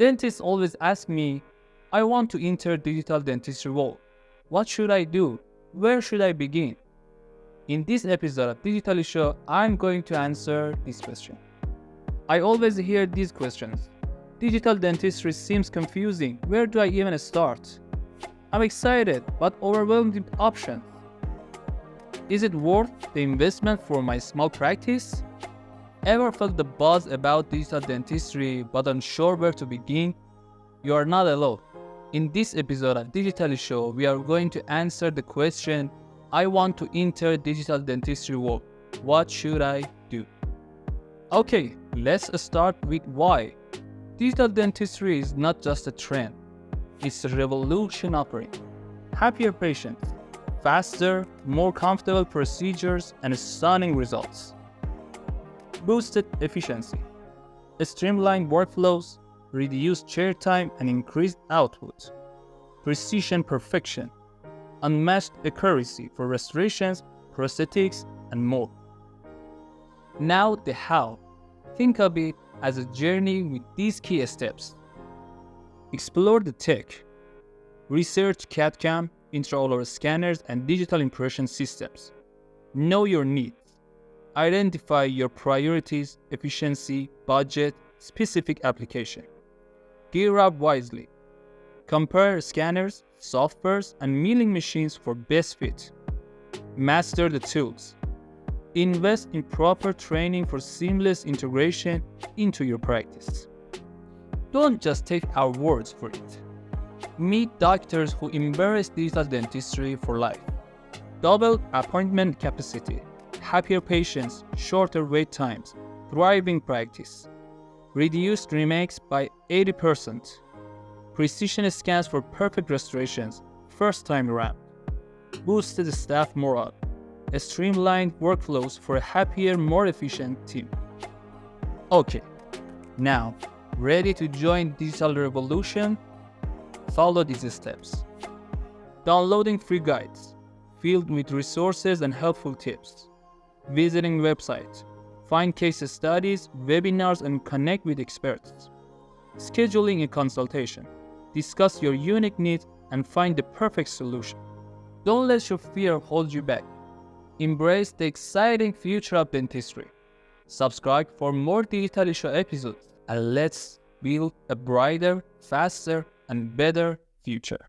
Dentists always ask me, I want to enter digital dentistry world. What should I do? Where should I begin? In this episode of Digital Show, I'm going to answer this question. I always hear these questions. Digital dentistry seems confusing. Where do I even start? I'm excited but overwhelmed with options. Is it worth the investment for my small practice? Ever felt the buzz about digital dentistry but unsure where to begin? You are not alone. In this episode of Digital Show, we are going to answer the question, I want to enter digital dentistry world. What should I do? Okay, let's start with why. Digital dentistry is not just a trend. It's a revolution offering. Happier patients, faster, more comfortable procedures, and stunning results. Boosted efficiency, streamlined workflows, reduced chair time and increased output, precision perfection, unmatched accuracy for restorations, prosthetics, and more. Now the how. Think of it as a journey with these key steps. Explore the tech. Research CAD/CAM, intraoral scanners, and digital impression systems. Know your needs. Identify your priorities, efficiency, budget, specific application. Gear up wisely. Compare scanners, softwares, and milling machines for best fit. Master the tools. Invest in proper training for seamless integration into your practice. Don't just take our words for it. Meet doctors who embrace digital dentistry for life. Double appointment capacity. Happier patients, shorter wait times, thriving practice. Reduced remakes by 80%. Precision scans for perfect restorations, first time around. Boosted staff morale. Streamlined workflows for a happier, more efficient team. Okay, now, ready to join digital revolution? Follow these steps. Downloading free guides, filled with resources and helpful tips. Visiting websites, find case studies, webinars, and connect with experts. Scheduling a consultation, discuss your unique needs and find the perfect solution. Don't let your fear hold you back. Embrace the exciting future of dentistry. Subscribe for more Digital Show episodes and let's build a brighter, faster, and better future.